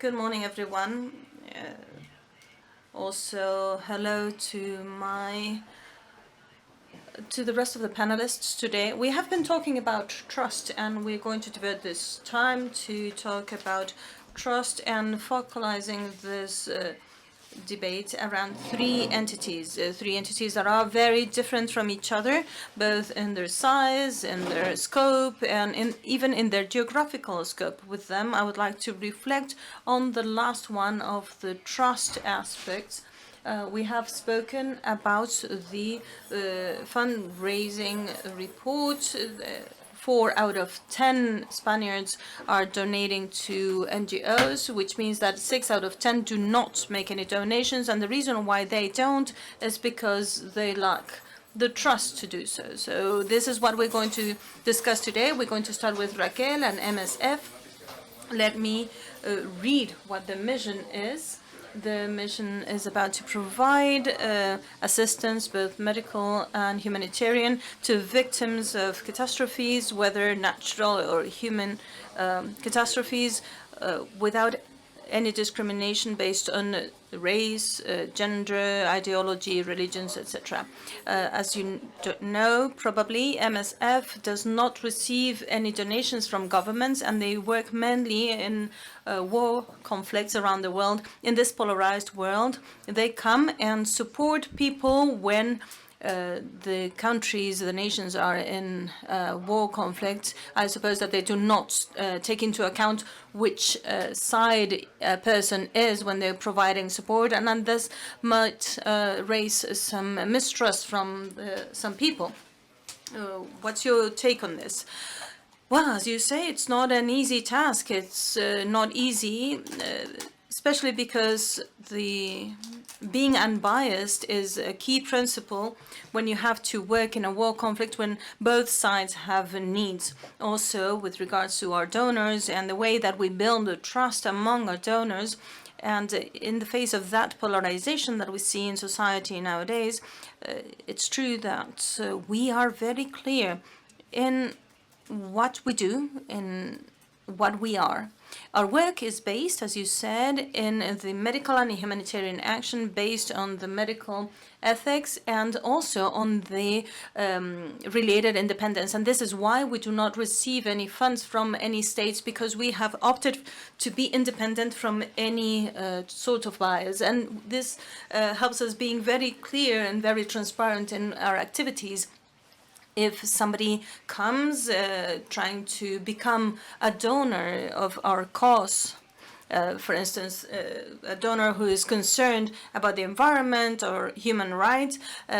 Good morning, everyone. Also, hello to the rest of the panelists today. We have been talking about trust, and we're going to devote this time to talk about trust and focalizing this debate around three entities that are very different from each other, both in their size, in their scope, and even in their geographical scope. With them, I would like to reflect on the last one of the trust aspects. We have spoken about the fundraising report. 4 out of 10 Spaniards are donating to NGOs, which means that 6 out of 10 do not make any donations. And the reason why they don't is because they lack the trust to do so. So this is what we're going to discuss today. We're going to start with Raquel and MSF. Let me read what the mission is. The mission is about to provide assistance, both medical and humanitarian, to victims of catastrophes, whether natural or human catastrophes, without any discrimination based on race, gender, ideology, religions, etc. As you know, probably, MSF does not receive any donations from governments, and they work mainly in war conflicts around the world. In this polarized world, they come and support people when the countries, the nations are in war conflicts. I suppose that they do not take into account which side a person is when they're providing support, and this might raise some mistrust from some people. What's your take on this? Well, as you say, it's not an easy task. It's not easy, especially because being unbiased is a key principle when you have to work in a war conflict, when both sides have needs. Also, with regards to our donors and the way that we build the trust among our donors, and in the face of that polarization that we see in society nowadays, it's true that we are very clear in what we do, in what we are. Our work is based, as you said, in the medical and humanitarian action, based on the medical ethics and also on the related independence. And this is why we do not receive any funds from any states, because we have opted to be independent from any sort of bias. And this helps us being very clear and very transparent in our activities. If somebody comes trying to become a donor of our cause, for instance, a donor who is concerned about the environment or human rights,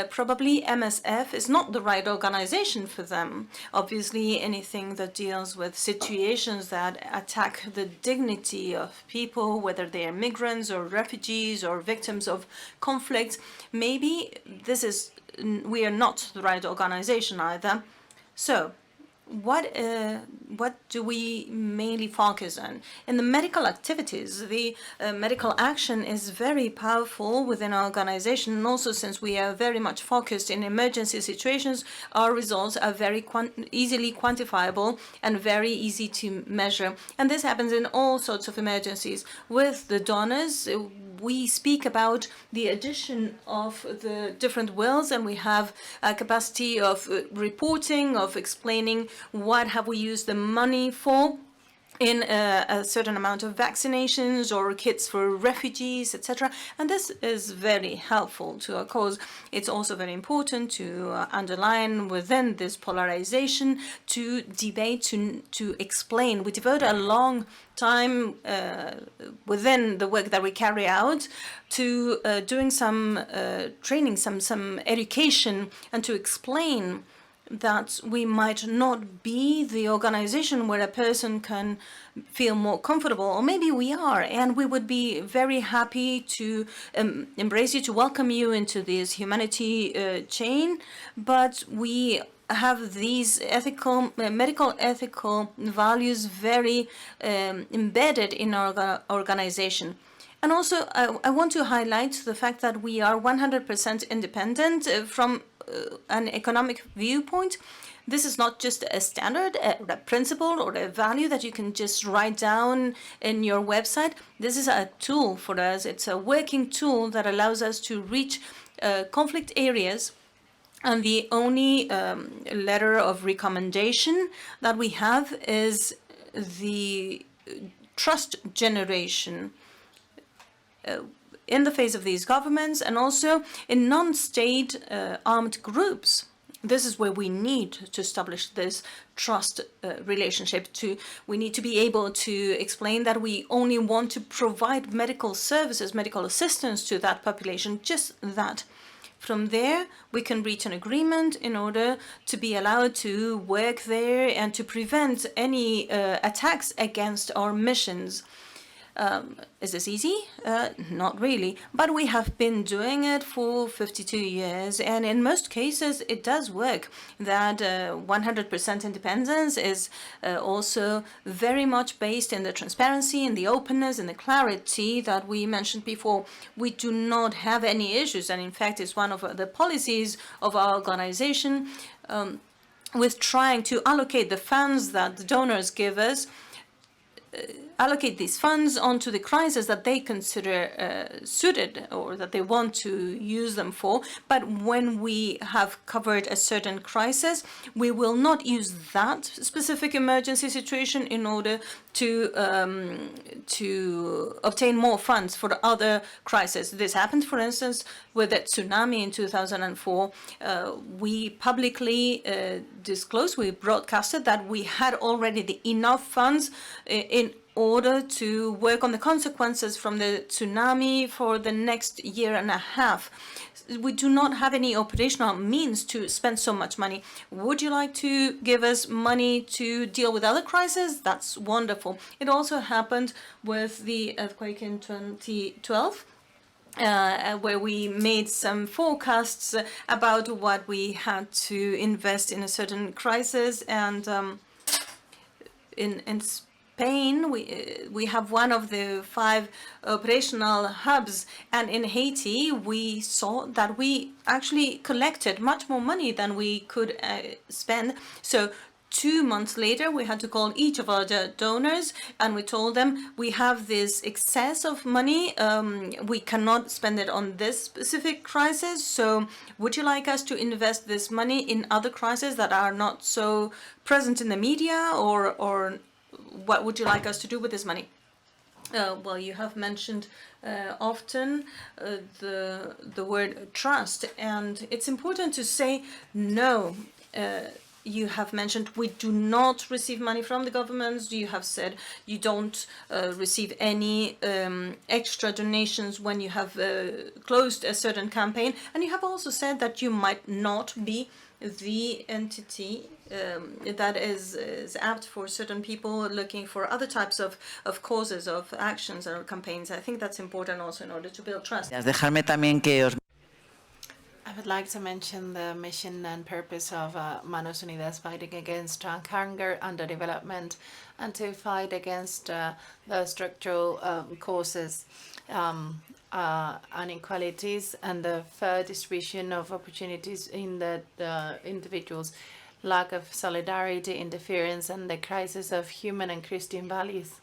probably MSF is not the right organization for them. Obviously, anything that deals with situations that attack the dignity of people, whether they are migrants or refugees or victims of conflicts, maybe we are not the right organization either. So what do we mainly focus on? In the medical activities, the medical action is very powerful within our organization, and also since we are very much focused in emergency situations, our results are very easily quantifiable and very easy to measure. And this happens in all sorts of emergencies. With the donors, we speak about the addition of the different wills, and we have a capacity of reporting, of explaining what have we used the money for in a certain amount of vaccinations or kits for refugees, etc. And this is very helpful to our cause. It's also very important to underline within this polarization, to debate, to explain. We devote a long time within the work that we carry out to doing some training, some education, and to explain that we might not be the organization where a person can feel more comfortable, or maybe we are, and we would be very happy to embrace you, to welcome you into this humanity chain, but we have these medical ethical values very embedded in our organization. And also, I want to highlight the fact that we are 100% independent from an economic viewpoint, this is not just a standard, a principle, or a value that you can just write down in your website. This is a tool for us. It's a working tool that allows us to reach conflict areas. And the only letter of recommendation that we have is the trust generation in the face of these governments, and also in non-state armed groups. This is where we need to establish this trust relationship. We need to be able to explain that we only want to provide medical services, medical assistance to that population, just that. From there, we can reach an agreement in order to be allowed to work there and to prevent any attacks against our missions. Is this easy? Not really, but we have been doing it for 52 years, and in most cases it does work. That 100% independence is also very much based in the transparency, in the openness, in the clarity that we mentioned before. We do not have any issues, and in fact it's one of the policies of our organization with trying to allocate the funds that the donors give us, allocate these funds onto the crisis that they consider suited or that they want to use them for. But when we have covered a certain crisis, we will not use that specific emergency situation in order to obtain more funds for other crises. This happened, for instance, with the tsunami in 2004. We publicly disclosed, we broadcasted that we had already enough funds in order to work on the consequences from the tsunami for the next year and a half. We do not have any operational means to spend so much money. Would you like to give us money to deal with other crises? That's wonderful. It also happened with the earthquake in 2012. Where we made some forecasts about what we had to invest in a certain crisis, and in Spain, we have one of the 5 operational hubs, and in Haiti we saw that we actually collected much more money than we could spend. So 2 months later, we had to call each of our donors, and we told them we have this excess of money. We cannot spend it on this specific crisis. So would you like us to invest this money in other crises that are not so present in the media, or what would you like us to do with this money? Well, you have mentioned often the word trust, and it's important to say no. You have mentioned we do not receive money from the governments. You have said you don't receive any extra donations when you have closed a certain campaign. And you have also said that you might not be the entity that is apt for certain people looking for other types of causes, of actions or campaigns. I think that's important also in order to build trust. I would like to mention the mission and purpose of Manos Unidas, fighting against hunger, underdevelopment, and to fight against the structural causes, inequalities, and the fair distribution of opportunities in the individuals, lack of solidarity, interference, and the crisis of human and Christian values.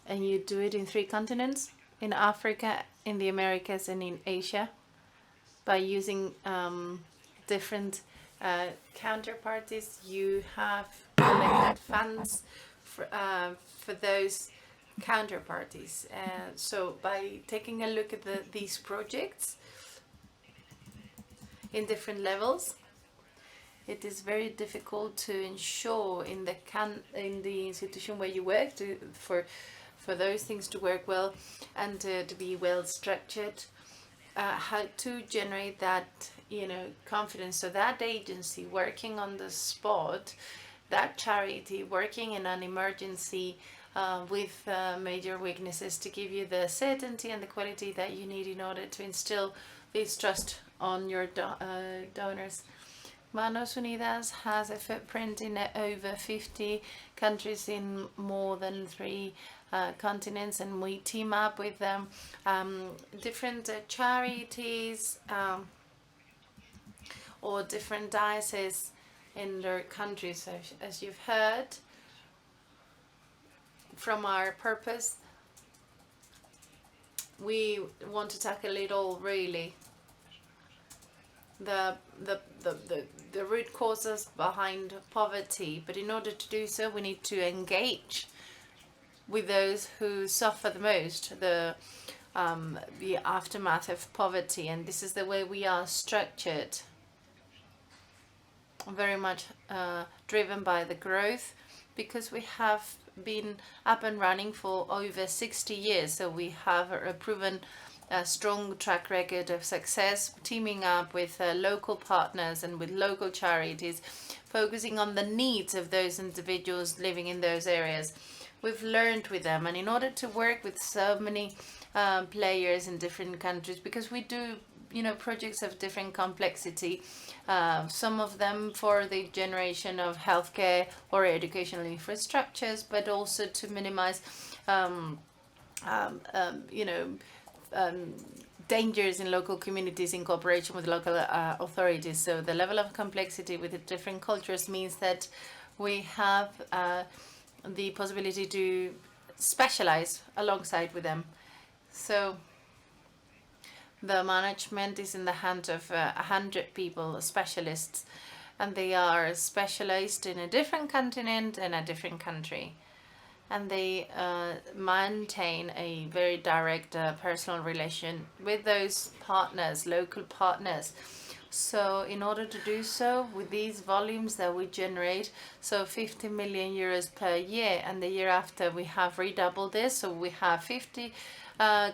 And you do it in 3 continents, in Africa, in the Americas, and in Asia, by using different counterparties. You have collected funds for those counterparties. So by taking a look at these projects in different levels, it is very difficult to ensure in the institution where you work for those things to work well and to be well structured. How to generate that, confidence. So that agency working on the spot, that charity working in an emergency with major weaknesses, to give you the certainty and the quality that you need in order to instill this trust on your donors. Manos Unidas has a footprint in over 50 countries in more than 3 continents, and we team up with different charities or different dioceses in their countries. So as you've heard from our purpose, we want to tackle it all, really. The root causes behind poverty, but in order to do so, we need to engage with those who suffer the most, the aftermath of poverty, and this is the way we are structured. Very much driven by the growth, because we have been up and running for over 60 years, so we have a proven strong track record of success, teaming up with local partners and with local charities, focusing on the needs of those individuals living in those areas. We've learned with them, and in order to work with so many players in different countries, because we do projects of different complexity, some of them for the generation of healthcare or educational infrastructures, but also to minimize dangers in local communities in cooperation with local authorities. So the level of complexity with the different cultures means that we have the possibility to specialize alongside with them. So the management is in the hands of 100 people, specialists, and they are specialized in a different continent and a different country. And they maintain a very direct personal relation with those partners, local partners. So in order to do so, with these volumes that we generate, so 50 million euros per year, and the year after we have redoubled this, so we have 50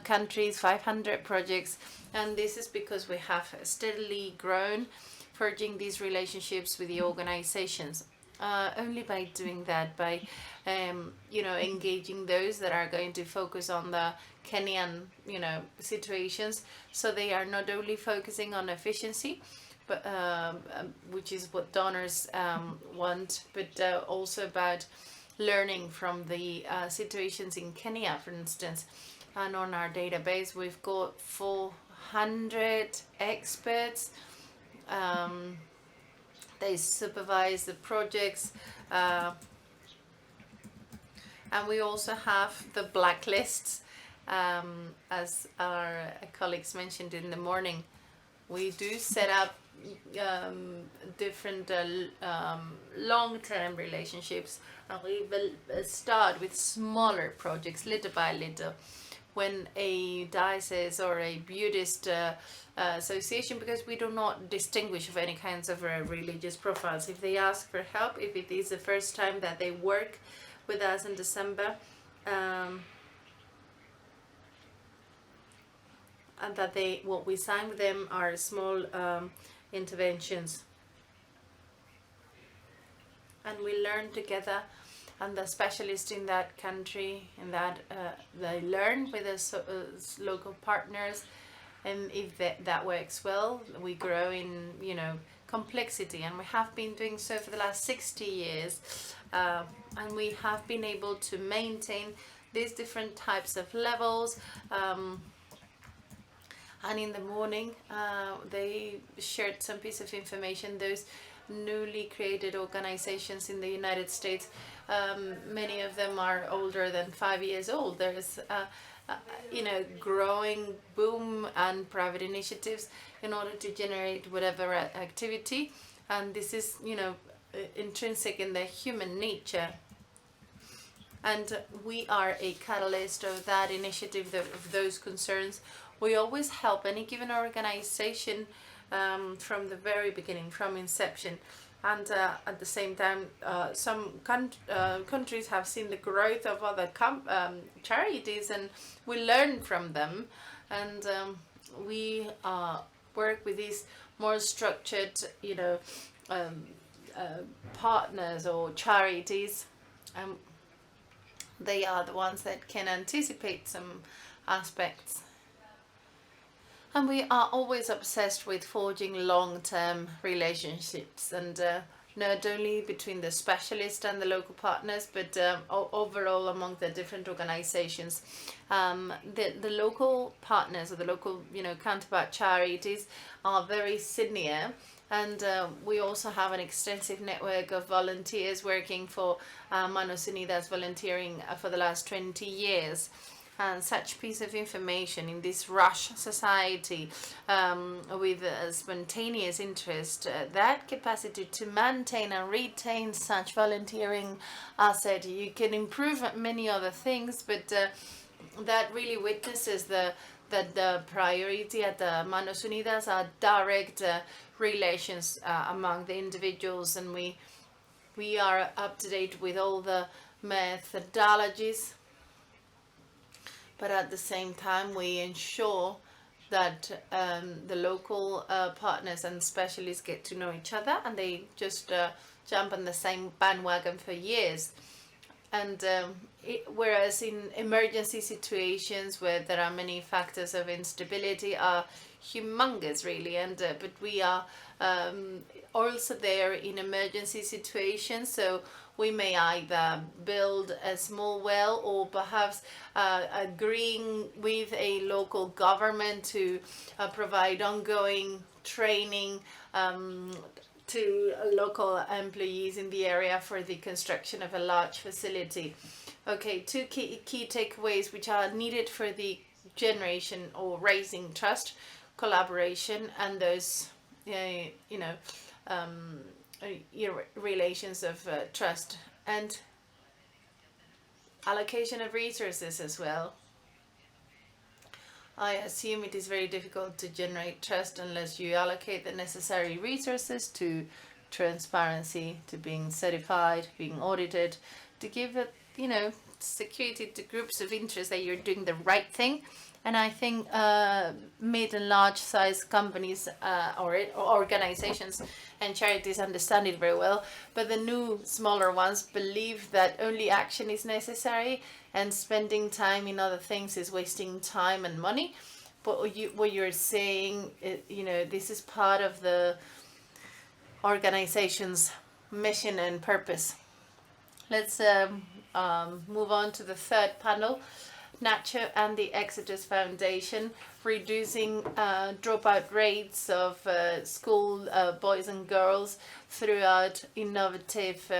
countries, 500 projects, and this is because we have steadily grown, forging these relationships with the organizations. Only by doing that, by engaging those that are going to focus on the Kenyan situations, so they are not only focusing on efficiency, but which is what donors want, but also about learning from the situations in Kenya, for instance. And on our database, we've got 400 experts. They supervise the projects, and we also have the blacklists, as our colleagues mentioned in the morning. We do set up different long-term relationships, and we will start with smaller projects, little by little. When a diocese or a Buddhist association, because we do not distinguish of any kinds of religious profiles, if they ask for help, if it is the first time that they work with us in December, and that what we sign with them are small interventions, and we learn together. And the specialists in that country, in that they learn with the local partners, and if that works well, we grow in complexity, and we have been doing so for the last 60 years, and we have been able to maintain these different types of levels. And in the morning, they shared some piece of information. Those newly created organizations in the United States, many of them are older than 5 years old. There's growing boom and private initiatives in order to generate whatever activity, and this is intrinsic in the human nature, and we are a catalyst of that initiative, of those concerns. We always help any given organization from the very beginning, from inception. And at the same time, some countries have seen the growth of other charities, and we learn from them. And we work with these more structured, partners or charities. They are the ones that can anticipate some aspects. And we are always obsessed with forging long-term relationships, and not only between the specialist and the local partners, but overall among the different organizations. The local partners, or the local counterpart charities, are very senior, And we also have an extensive network of volunteers working for Manos Unidas, volunteering for the last 20 years. And such piece of information in this rush society, with a spontaneous interest, that capacity to maintain and retain such volunteering asset, you can improve many other things, but that really witnesses that the priority at the Manos Unidas are direct relations among the individuals, and we are up to date with all the methodologies, but at the same time we ensure that the local partners and specialists get to know each other, and they just jump on the same bandwagon for years. And whereas in emergency situations where there are many factors of instability are humongous really, and but we are also there in emergency situations, so we may either build a small well or perhaps agreeing with a local government to provide ongoing training to local employees in the area for the construction of a large facility. Okay, two key takeaways which are needed for the generation or raising trust: collaboration and those relations of trust, and allocation of resources as well. I assume it is very difficult to generate trust unless you allocate the necessary resources to transparency, to being certified, being audited, to give security to groups of interest that you're doing the right thing. And I think mid and large size companies or organizations and charities understand it very well, but the new smaller ones believe that only action is necessary and spending time in other things is wasting time and money. But what you're saying, this is part of the organization's mission and purpose. Let's move on to the third panel. Nacho and the Exodus Foundation, reducing dropout rates of school boys and girls throughout innovative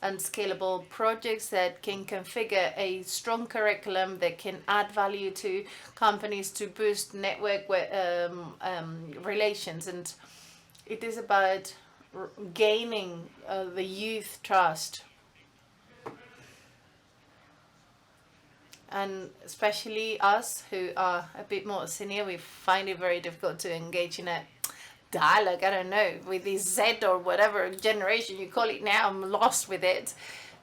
and scalable projects that can configure a strong curriculum that can add value to companies to boost network relations. And it is about gaining the youth trust. And especially us who are a bit more senior, we find it very difficult to engage in a dialogue, I don't know, with this Z or whatever generation you call it now. I'm lost with it.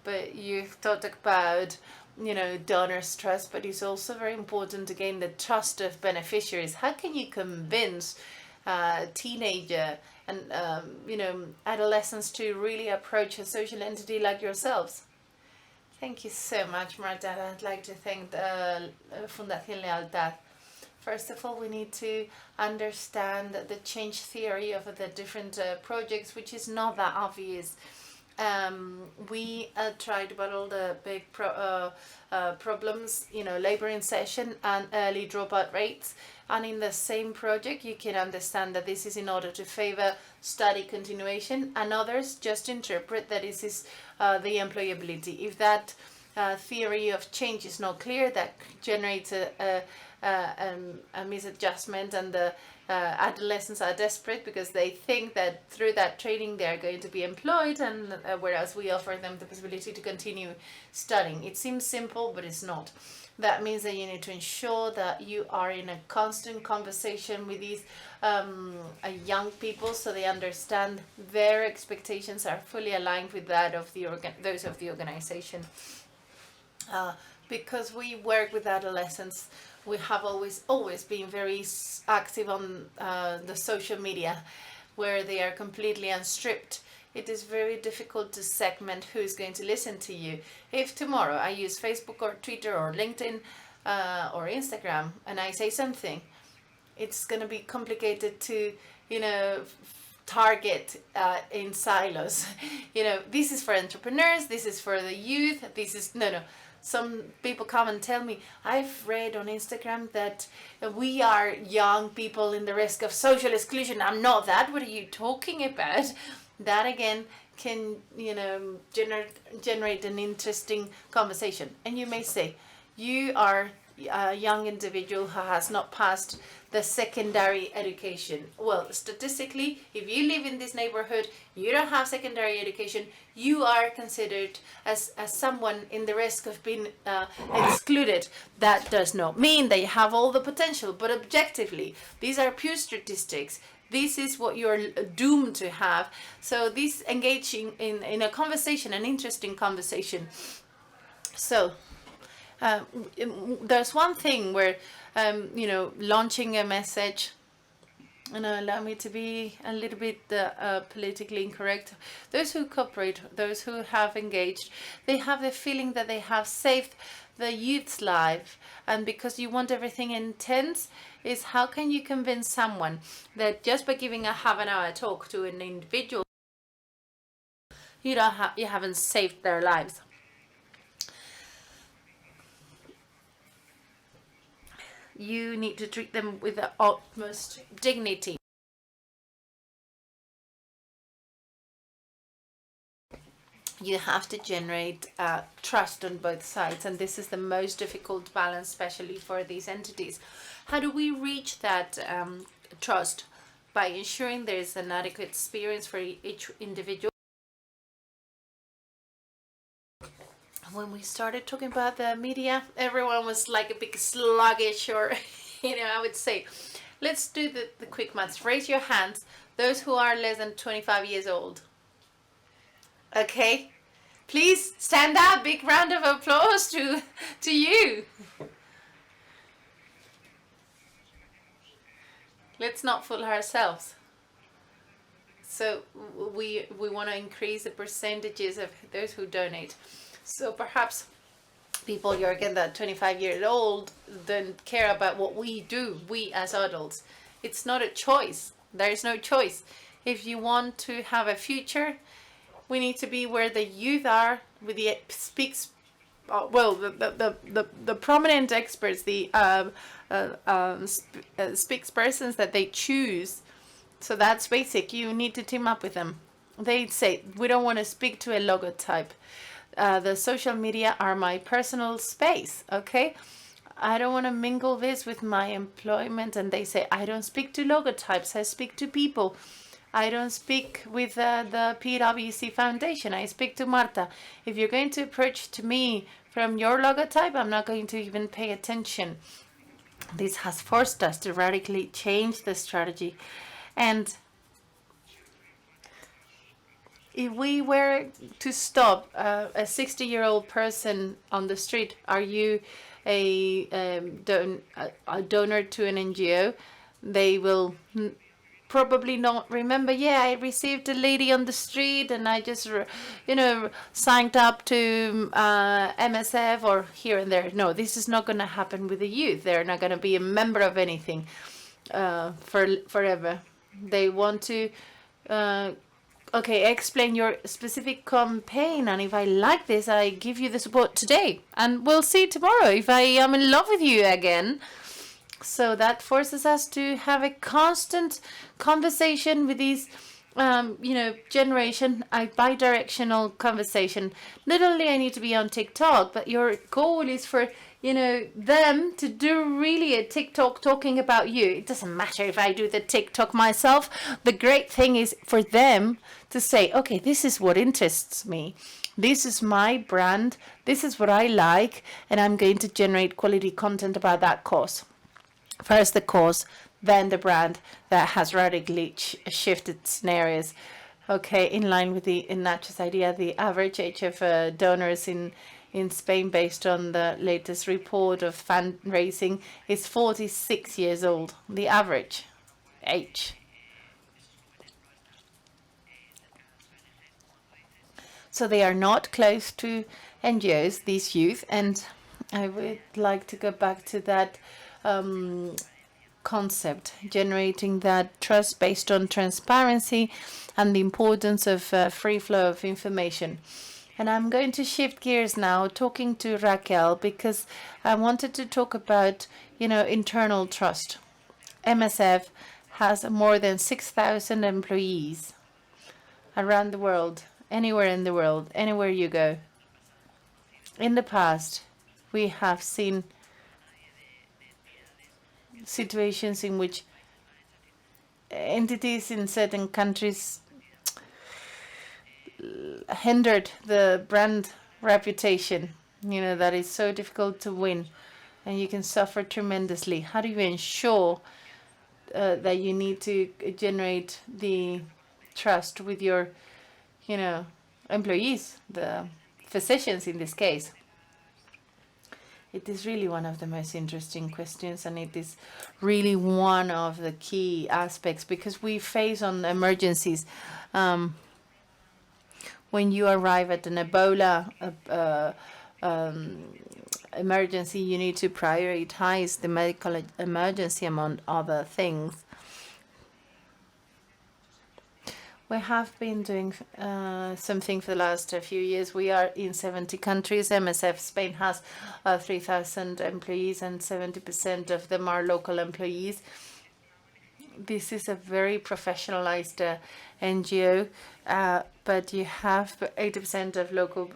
But you've talked about, donors' trust, but it's also very important to gain the trust of beneficiaries. How can you convince a teenager and, adolescents to really approach a social entity like yourselves? Thank you so much, Marta. I'd like to thank the Fundación Lealtad. First of all, we need to understand the change theory of the different projects, which is not that obvious. We tried about all the big problems, labor insertion and early dropout rates. And in the same project, you can understand that this is in order to favor study continuation, and others just interpret that this is the employability. If that theory of change is not clear, that generates a misadjustment, and the adolescents are desperate because they think that through that training they are going to be employed, and whereas we offer them the possibility to continue studying. It seems simple, but it's not. That means that you need to ensure that you are in a constant conversation with these young people, so they understand their expectations are fully aligned with that of those of the organization. Because we work with adolescents, we have always been very active on the social media, where they are completely unstripped. It is very difficult to segment who is going to listen to you. If tomorrow I use Facebook or Twitter or LinkedIn or Instagram and I say something, it's going to be complicated to, target in silos. This is for entrepreneurs, this is for the youth, this is, no. some people come and tell me, I've read on Instagram that we are young people in the risk of social exclusion. I'm not that. What are you talking about? That again can, generate an interesting conversation. And you may say, you are a young individual who has not passed the secondary education. Well, statistically, if you live in this neighborhood, you don't have secondary education, you are considered as someone in the risk of being excluded. That does not mean that you have all the potential, but objectively, these are pure statistics. This is what you're doomed to have. So this engaging in a conversation, an interesting conversation. So there's one thing where, launching a message, and allow me to be a little bit politically incorrect. Those who cooperate, those who have engaged, they have the feeling that they have saved the youth's life. And because you want everything intense, is how can you convince someone that just by giving a half-an-hour talk to an individual, you haven't saved their lives? You need to treat them with the utmost dignity. You have to generate trust on both sides, and this is the most difficult balance, especially for these entities. How do we reach that trust? By ensuring there is an adequate experience for each individual. When we started talking about the media, everyone was like a big sluggish, or, I would say, let's do the quick maths. Raise your hands, those who are less than 25 years old. Okay, please stand up. Big round of applause to you. Let's not fool ourselves. So we want to increase the percentages of those who donate. So perhaps people younger than 25 years old don't care about what we do, we as adults. It's not a choice. There is no choice. If you want to have a future, we need to be where the youth are, with the the prominent experts, the spokespersons that they choose. So that's basic. You need to team up with them. They say, we don't want to speak to a logotype. The social media are my personal space, okay? I don't want to mingle this with my employment. And they say, I don't speak to logotypes, I speak to people. I don't speak with the PwC Foundation, I speak to Marta. If you're going to approach to me from your logotype, I'm not going to even pay attention. This has forced us to radically change the strategy. And if we were to stop a 60-year-old person on the street, are you a donor to an NGO? They will probably not remember, I received a lady on the street and I just, signed up to MSF or here and there. No, this is not going to happen with the youth. They're not going to be a member of anything forever. They want to... explain your specific campaign, and if I like this, I give you the support today, and we'll see tomorrow if I am in love with you again. So that forces us to have a constant conversation with these, generation, a bi-directional conversation. Not only I need to be on TikTok, but your goal is for, them to do really a TikTok talking about you. It doesn't matter if I do the TikTok myself. The great thing is for them to say, okay, this is what interests me. This is my brand. This is what I like. And I'm going to generate quality content about that cause. First the cause, then the brand that has radically shifted scenarios. Okay, in line with the Nacho's idea, the average age of donors in Spain, based on the latest report of fundraising, is 46 years old, the average age. So they are not close to NGOs, these youth, and I would like to go back to that concept, generating that trust based on transparency and the importance of free flow of information. And I'm going to shift gears now, talking to Raquel, because I wanted to talk about, internal trust. MSF has more than 6,000 employees around the world, anywhere in the world, anywhere you go. In the past, we have seen situations in which entities in certain countries hindered the brand reputation, that is so difficult to win, and you can suffer tremendously. How do you ensure that you need to generate the trust with your, employees, the physicians in this case? It is really one of the most interesting questions, and it is really one of the key aspects, because we face on emergencies. When you arrive at an Ebola emergency, you need to prioritize the medical emergency among other things. We have been doing something for the last few years. We are in 70 countries. MSF Spain has 3,000 employees, and 70% of them are local employees. This is a very professionalized NGO, but you have 80% of local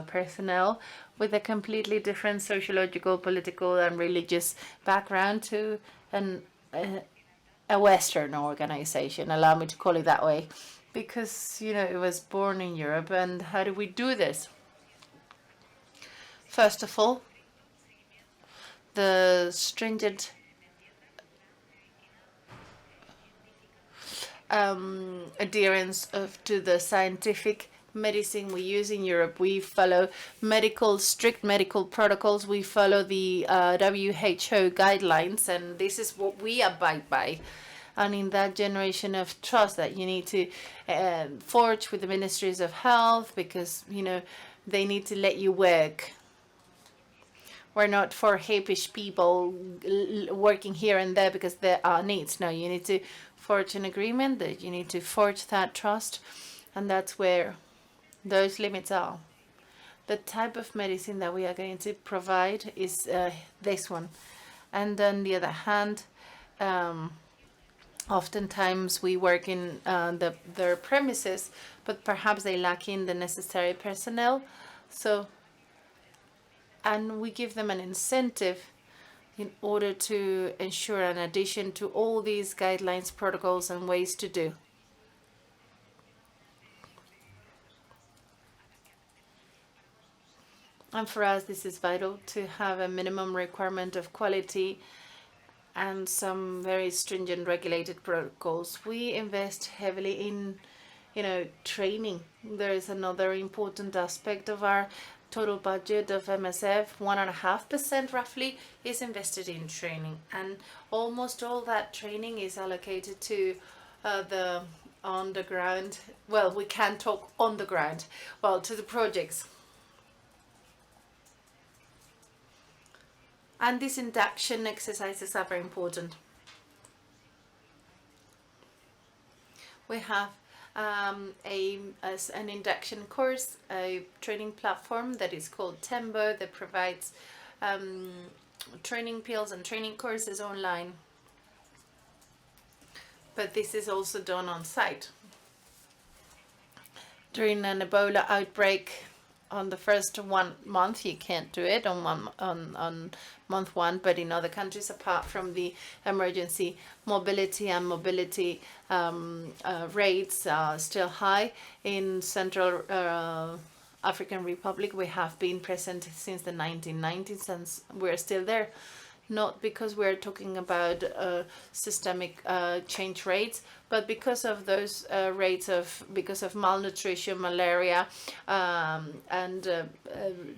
personnel with a completely different sociological, political, and religious background to a Western organization, allow me to call it that way, because, it was born in Europe. And how do we do this? First of all, the stringent adherence to the scientific medicine we use in Europe. We follow strict medical protocols. We follow the WHO guidelines, and this is what we abide by. And in that generation of trust that you need to forge with the ministries of health, because, they need to let you work. We're not for hippish people working here and there because there are needs. No, you need to forge an agreement, that you need to forge that trust, and that's where those limits are. The type of medicine that we are going to provide is this one. And on the other hand, oftentimes we work in their premises, but perhaps they lack in the necessary personnel. And we give them an incentive in order to ensure an addition to all these guidelines, protocols, and ways to do. And for us, this is vital to have a minimum requirement of quality and some very stringent regulated protocols. We invest heavily in, training. There is another important aspect of our total budget of MSF. 1.5% roughly is invested in training, and almost all that training is allocated to the on the ground. Well, we can't talk on the ground. Well, to the projects. And these induction exercises are very important. We have an induction course, a training platform that is called Tembo, that provides training pills and training courses online. But this is also done on site. During an Ebola outbreak, on the first 1 month, you can't do it on month one, but in other countries, apart from the emergency, mobility rates are still high. In Central African Republic, we have been present since the 1990s, and we're still there. Not because we're talking about systemic change rates, but because of those rates because of malnutrition, malaria, and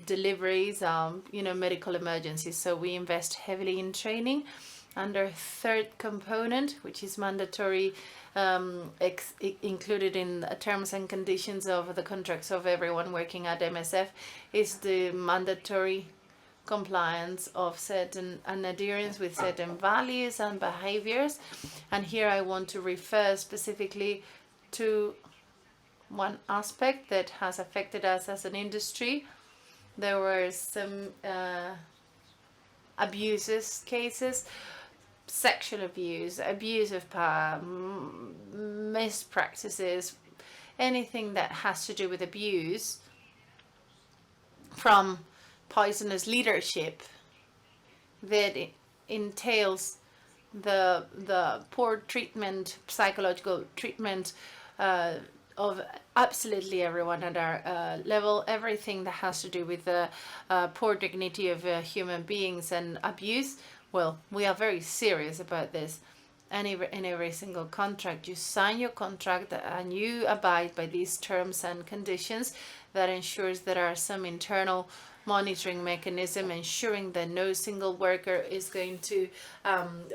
deliveries, medical emergencies. So we invest heavily in training. And our third component, which is mandatory, included in the terms and conditions of the contracts of everyone working at MSF, is the mandatory compliance of certain and adherence with certain values and behaviors. And here I want to refer specifically to one aspect that has affected us as an industry. There were some abuses cases, sexual abuse, abuse of power, mispractices, anything that has to do with abuse from poisonous leadership that entails the poor treatment, psychological treatment of absolutely everyone at our level, everything that has to do with the poor dignity of human beings and abuse. Well, we are very serious about this. And in every single contract, you sign your contract and you abide by these terms and conditions that ensures there are some internal monitoring mechanism ensuring that no single worker is going to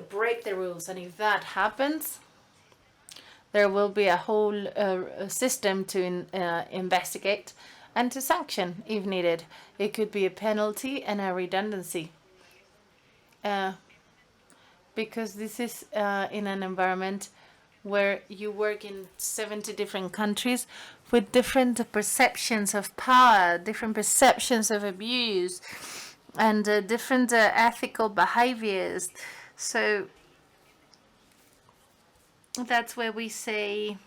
break the rules. And if that happens, there will be a whole system to investigate and to sanction if needed. It could be a penalty and a redundancy. Because this is in an environment where you work in 70 different countries with different perceptions of power, different perceptions of abuse, and different ethical behaviors. So that's where we say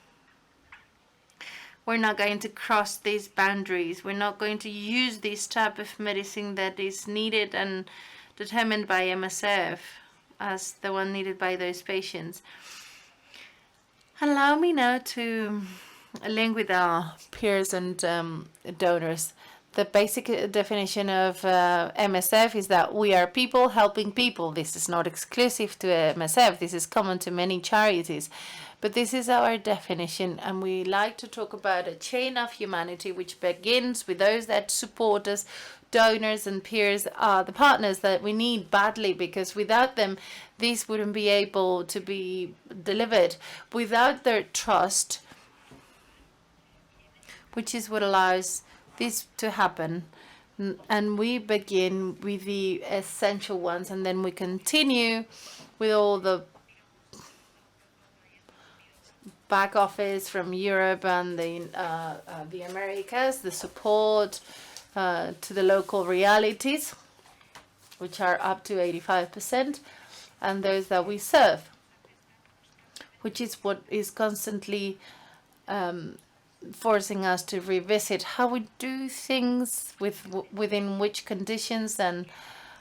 we're not going to cross these boundaries. We're not going to use this type of medicine that is needed and determined by MSF as the one needed by those patients. Allow me now to link with our peers and donors. The basic definition of MSF is that we are people helping people. This is not exclusive to MSF. This is common to many charities. But this is our definition, and we like to talk about a chain of humanity which begins with those that support us. Donors and peers are the partners that we need badly, because without them, these wouldn't be able to be delivered. Without their trust, which is what allows this to happen, and we begin with the essential ones, and then we continue with all the back office from Europe and the Americas, the support to the local realities, which are up to 85%, and those that we serve, which is what is constantly forcing us to revisit how we do things within which conditions and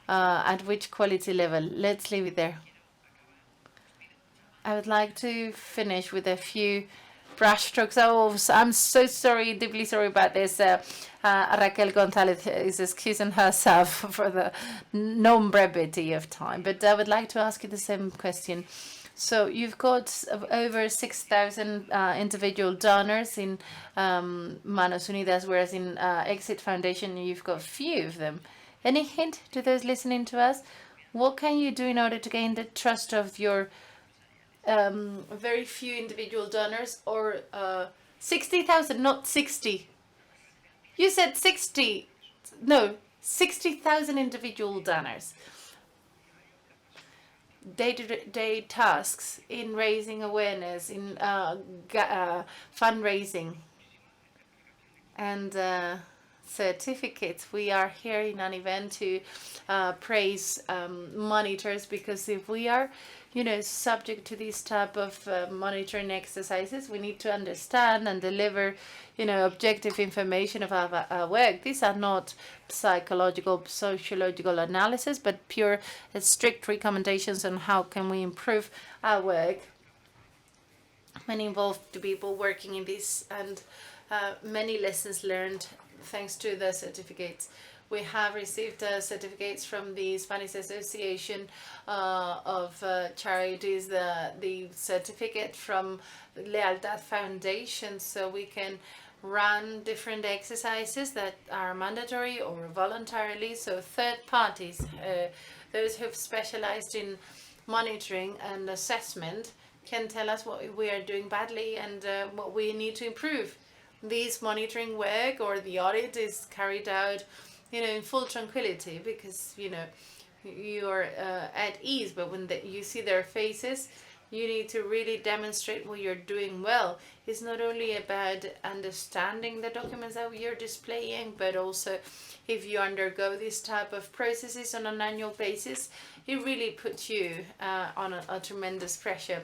at which quality level. Let's leave it there. I would like to finish with a few brushstrokes. Oh, I'm so sorry, deeply sorry about this. Raquel Gonzalez is excusing herself for the non-brevity of time, but I would like to ask you the same question. So you've got over 6,000 individual donors in Manos Unidas, whereas in Exit Foundation you've got few of them. Any hint to those listening to us? What can you do in order to gain the trust of your very few individual donors, or 60,000, not 60? You said 60. No, 60,000 individual donors. Day-to-day tasks in raising awareness, in fundraising, and certificates. We are here in an event to praise monitors, because if we are, subject to these type of monitoring exercises, we need to understand and deliver, objective information of our work. These are not psychological, sociological analysis, but pure strict recommendations on how can we improve our work. Many involved people working in this, and many lessons learned thanks to the certificates. We have received certificates from the Spanish Association of Charities, the certificate from Lealtad Foundation, so we can run different exercises that are mandatory or voluntarily. So third parties, those who've specialized in monitoring and assessment, can tell us what we are doing badly and what we need to improve. This monitoring work or the audit is carried out in full tranquility, because you're at ease, but when you see their faces, You need to really demonstrate what you're doing well. It's not only about understanding the documents that you're displaying, but also if you undergo this type of processes on an annual basis, it really puts you on a tremendous pressure.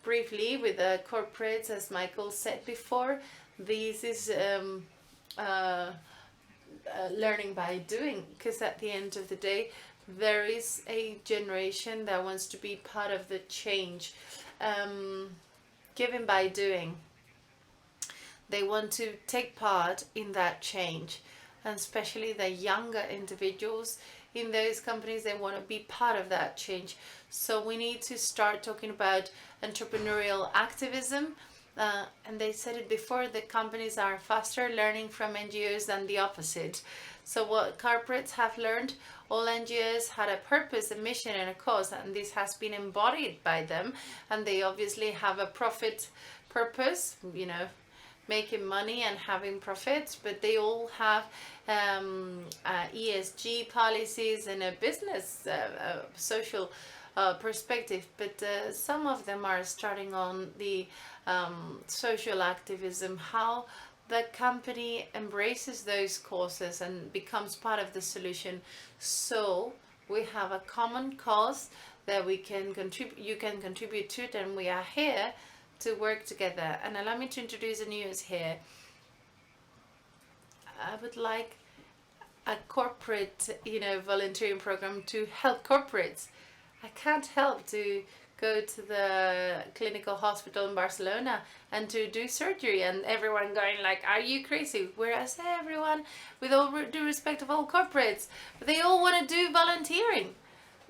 Briefly, with the corporates, as Michael said before, this is learning by doing, because at the end of the day, there is a generation that wants to be part of the change, given by doing. They want to take part in that change, and especially the younger individuals in those companies, they want to be part of that change. So we need to start talking about entrepreneurial activism. And they said it before, the companies are faster learning from NGOs than the opposite. So what corporates have learned, all NGOs had a purpose, a mission and a cause, and this has been embodied by them. And they obviously have a profit purpose, you know, making money and having profits, but they all have ESG policies and a business, social perspective. But some of them are starting on the social activism, how the company embraces those causes and becomes part of the solution. So we have a common cause that we can contribute, you can contribute to it, and we are here to work together. And allow me to introduce the news here. I would like a corporate, you know, volunteering program to help corporates. I can't help to go to the clinical hospital in Barcelona and to do surgery, and everyone going like, are you crazy? Whereas everyone, with all due respect of all corporates, they all want to do volunteering.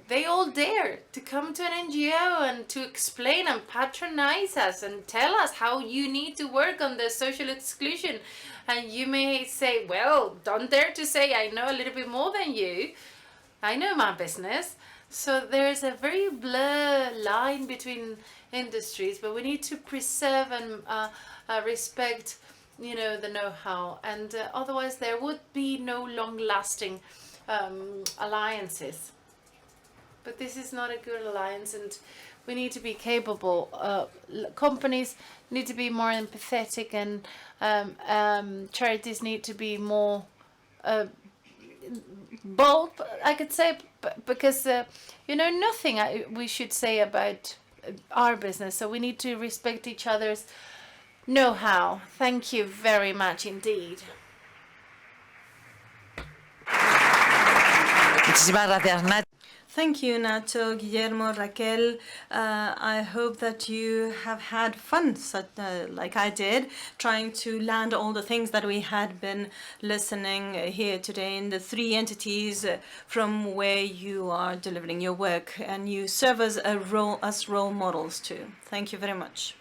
They all dare to come to an NGO and to explain and patronize us and tell us how you need to work on the social exclusion. And you may say, well, don't dare to say I know a little bit more than you. I know my business. So there's a very blur line between industries, but we need to preserve and respect, you know, the know-how, and otherwise there would be no long-lasting alliances. But this is not a good alliance, and we need to be capable. Companies need to be more empathetic, and charities need to be more bold, I could say, because you know, nothing we should say about our business. So we need to respect each other's know-how. Thank you very much indeed. Muchísimas gracias, Nat. Thank you, Nacho, Guillermo, Raquel. I hope that you have had fun, like I did, trying to land all the things that we had been listening here today in the three entities from where you are delivering your work, and you serve as role models too. Thank you very much.